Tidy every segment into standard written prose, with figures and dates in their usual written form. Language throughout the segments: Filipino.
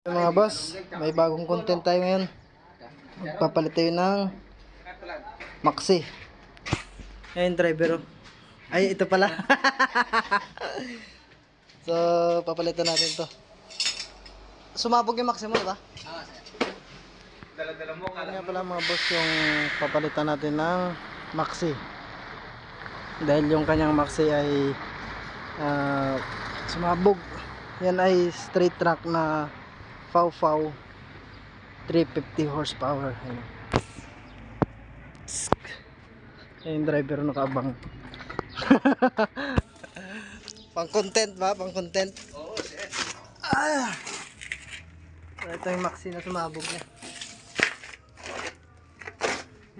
Mga boss, may bagong content tayo ngayon. Magpapalit tayo ng Maxi. Ayun, driver. Ay, ito pala. So, papalitan natin to. Sumabog yung Maxi mo, diba? Dala-dala mo. Kaya pala mga boss yung papalitan natin ng Maxi. Dahil yung kanyang Maxi ay sumabog. Yan ay straight track na Fau 350 horsepower. Ayun, driver nakaabang. Pang content ba? Pang content. Oo, sir. Ito yung Maxi na sumabog na.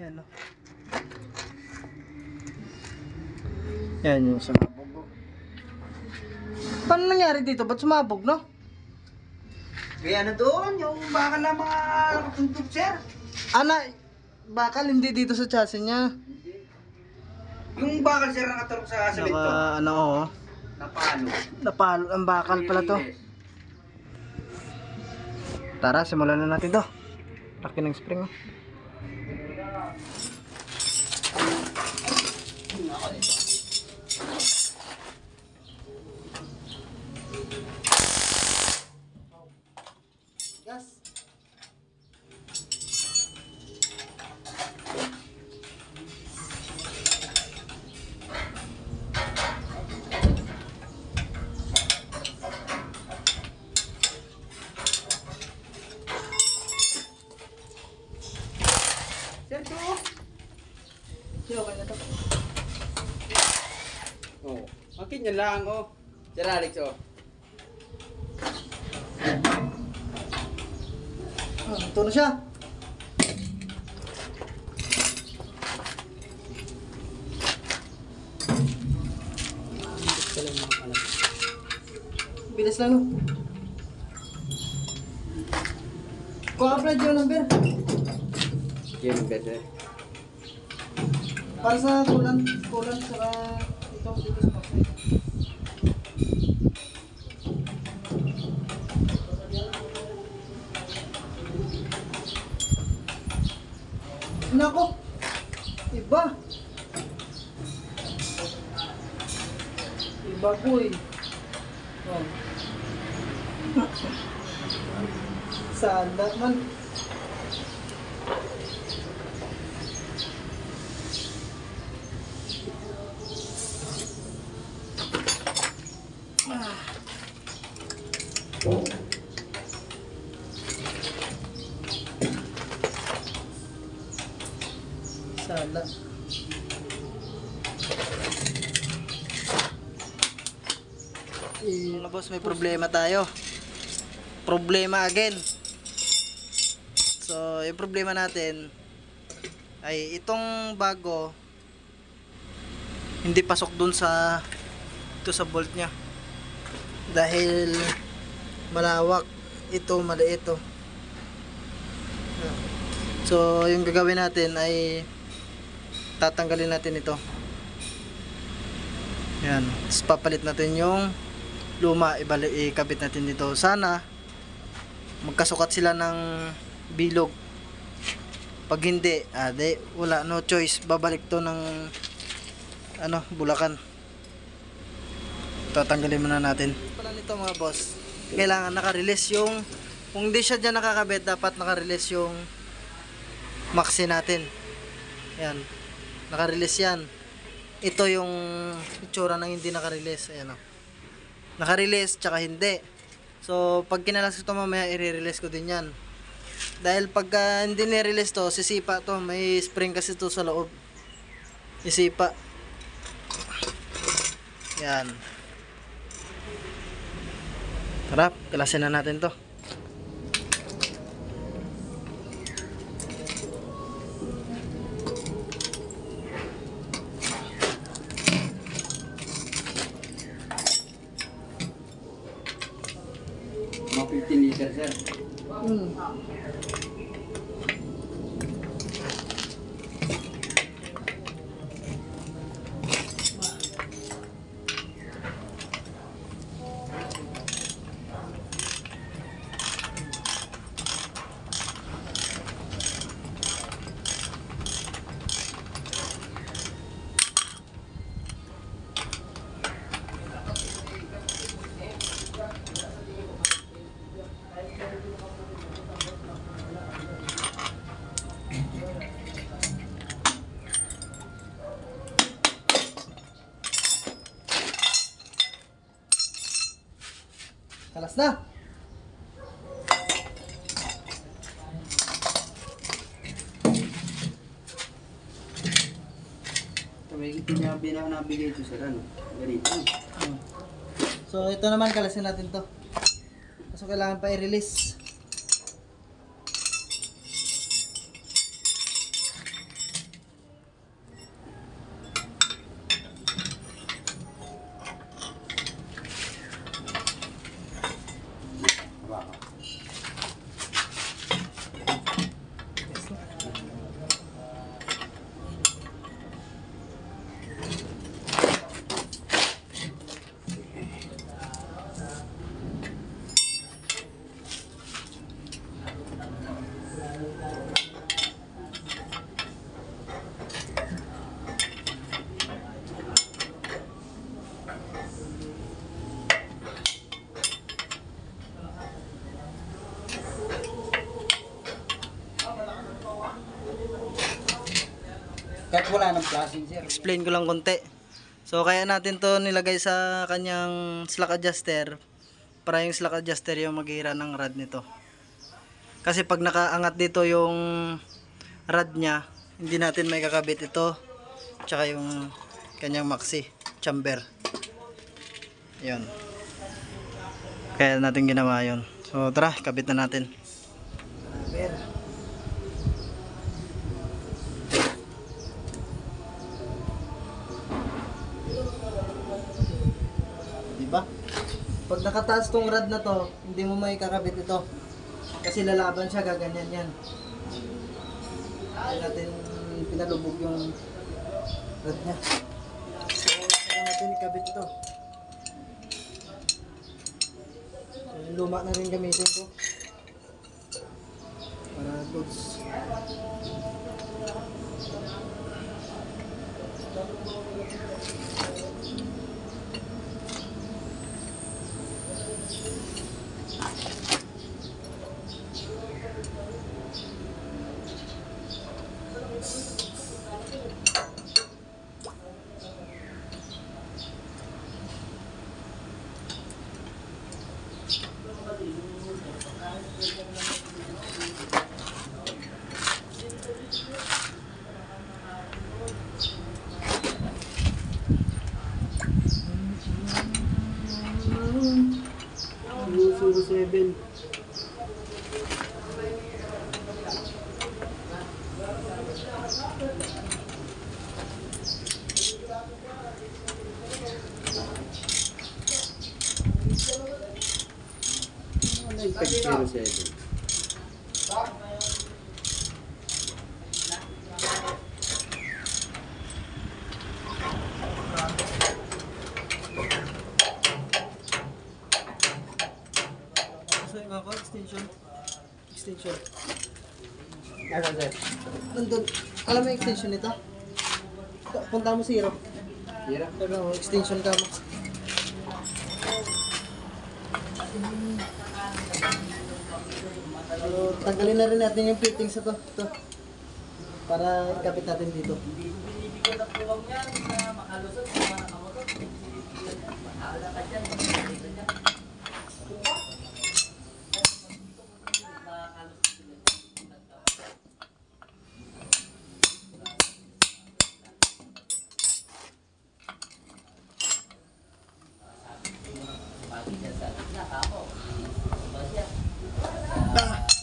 Yan o. Yan yung sumabog. Paano nangyari dito? Ba't sumabog, no? Kaya na doon, yung bakal na mga tuntog, sir. Ana, bakal hindi dito sa chassis niya. Yung bakal, sir, nakaturok sa semento. Ano o. Napalo. Napalo ang bakal pala to. Tara, simulan na natin to. Laki ng spring. Gas. Sir, ito. Okay na to. Oo. Akin yan lang, oh. Sir Alex, oh. Ito na siya. Bilis lang, no? Kung upload yung number. Yan ang better. Para sa kulan saka ito dito sa pakay. Nako. Iba. Iba po eh. Oh. Sana man. Sana. Mga boss, may problema tayo. Problema again. So, yung problema natin ay itong bago hindi pasok dun sa ito sa bolt nya. Dahil malawak, ito maliit ito. So, yung gagawin natin ay tatanggalin natin ito. Yan. Tapos papalit natin yung luma, ikabit natin dito. Sana magkasukat sila ng bilog. Pag hindi, wala, no choice. Babalik to ng Bulacan. Tatanggalin muna natin. Pala nito mga boss, kailangan naka-release yung, kung hindi siya dyan nakakabit, dapat naka-release yung Maxi natin. Yan. Naka-release yan. Ito yung itsura ng hindi naka-release. Ayan o. Naka-release tsaka hindi. So, pag kinalas ko ito mamaya, i-release ko din yan. Dahil pagka hindi ni-release to, sisipa to. May spring kasi to sa loob. Sisipa. Yan. Tara, kalasin na natin to. Mga 15 liter, sir. Taas na. May nabigay ito sir, ano? Ganito. So ito naman, kalasin natin to. So kailangan pa i-release. Kahit wala ng flashing sir. Explain ko lang konti. So kaya natin to nilagay sa kanyang slack adjuster para yung slack adjuster yung maghihira ng rod nito. Kasi pag nakaangat dito yung rod niya, hindi natin may kakabit ito tsaka yung kanyang maxi chamber. Yun. Kaya natin ginawa yun. So tara, kabit na natin. Diba? Pag nakataas tong rod na to, hindi mo may kakabit ito. Kasi lalaban siya, gaganyan yan. Hindi natin pinalubog yung rod niya. So, kaya natin ikabit ito. So, yung luma na rin gamitin ko. Para goods. Seven. Zero seven. So yung ako, extension. Extension. Ano sir? Nandun. Alam mo yung extension nito? Punta mo sa Europe. Hirap. Pero extension ka mo. So, tanggalin na rin natin yung fittings sa to. Ito. Para ikapit natin dito.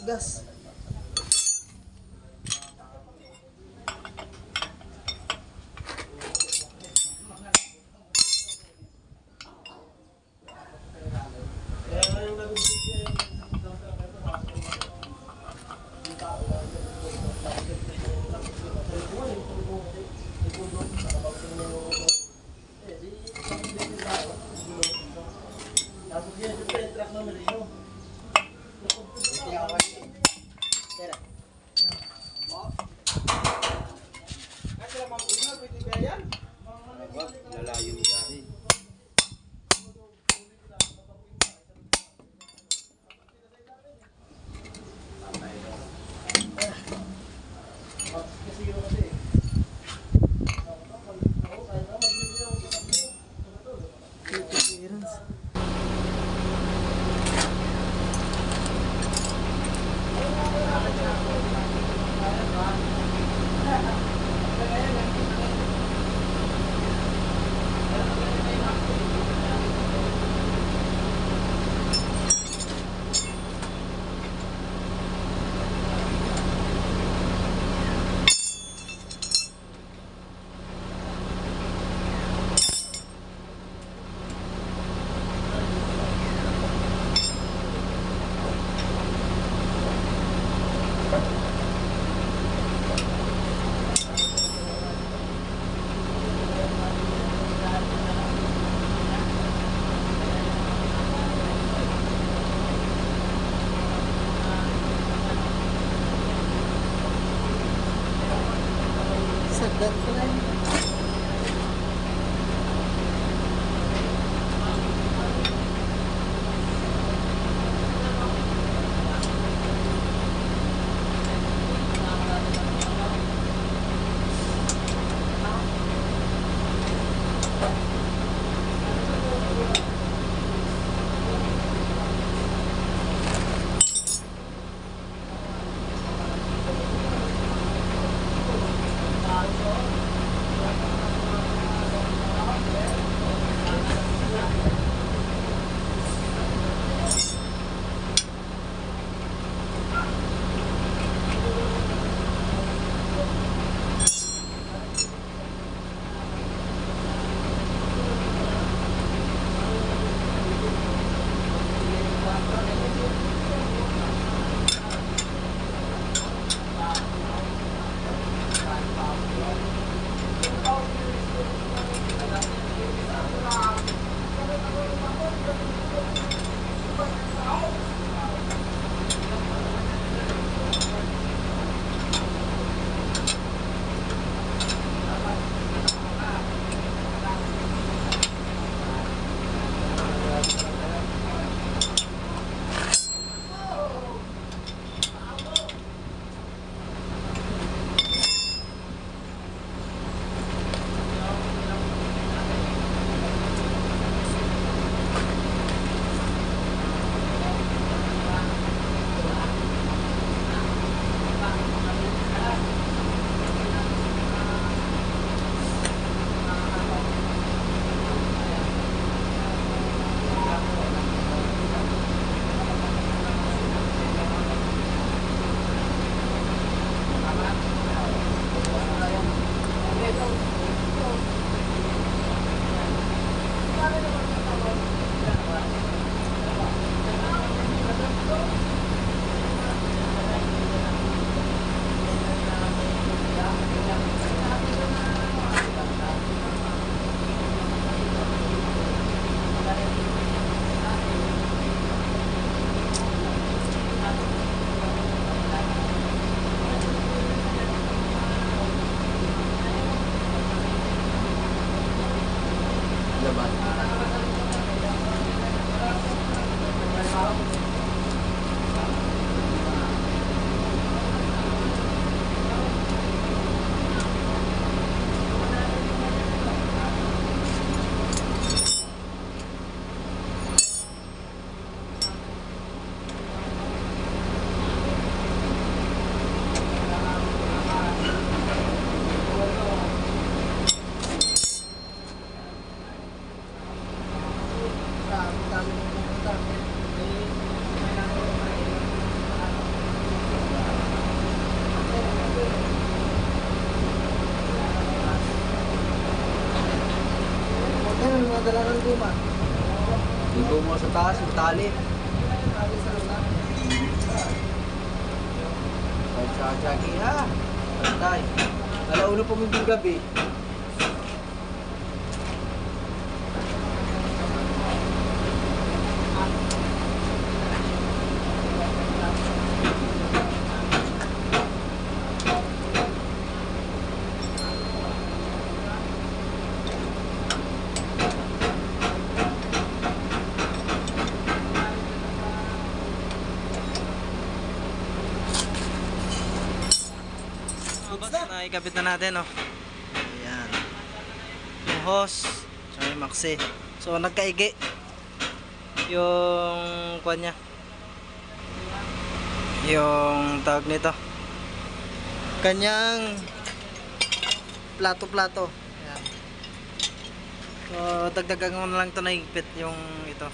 Gas. Lalayo ni Gary. That ko na yun. Dala ng guma. Yung guma sa taas, yung tali. Pagkakaki ha. Pantay. Alauna po yung gabi. Ikabit na natin, oh. Ayan. Yung hose, tsaka yung maxi. So, nagkaigi yung kuwan niya. Yung tawag nito. Kanyang plato-plato. Ayan. So, dagdagan ko na lang ito na higpit yung ito.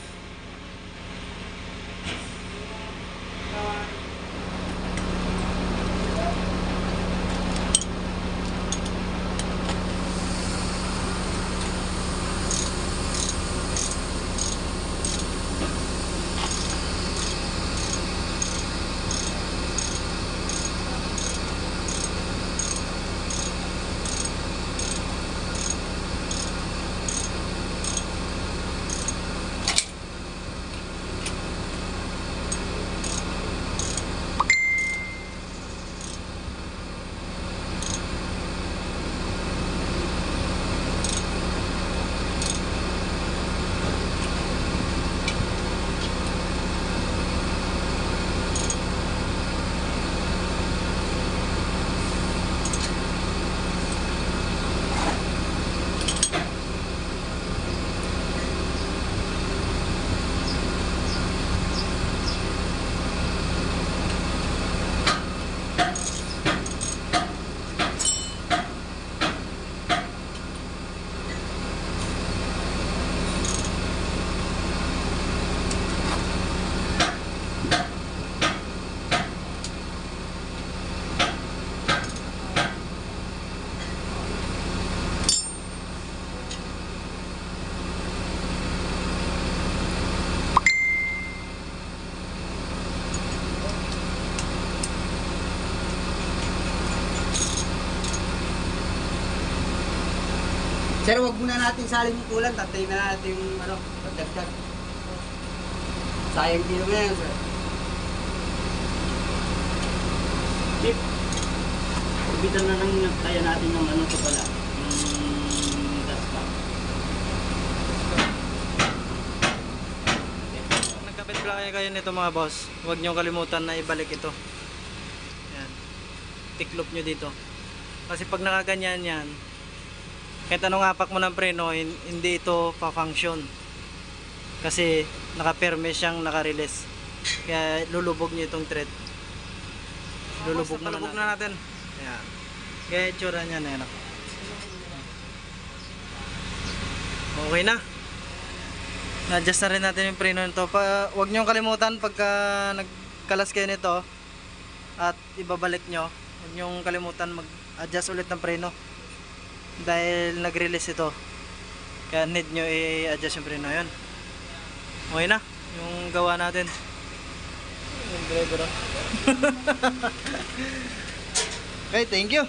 Sir, wag muna natin salin yung tulan. Tatay na natin yung ano, pagdagdag. Sayang kilo na yan, sir. Chip, orbital na lang kaya natin ng ano to pala. Yung gas pa. Pag nagkabit plaka kayo nito mga boss, huwag nyo kalimutan na ibalik ito. Yan. Tiklop nyo dito. Kasi pag nakaganyan yan, kahit anong apak mo ng preno, hindi ito pa-function. Kasi naka-perme siyang naka-release. Kaya lulubog nyo itong thread. Lulubog na natin. Ayan. Kaya itsura niya na yan. Okay na. Na-adjust na rin natin yung preno nito. Huwag nyo kalimutan pagka nagkalas kayo nito at ibabalik nyo. Huwag nyo kalimutan mag-adjust ulit ng preno. Dahil nag-release ito. Kaya need nyo i-adjust yung preno yun. Okay na. Yung gawa natin. Yung driver. Okay, thank you.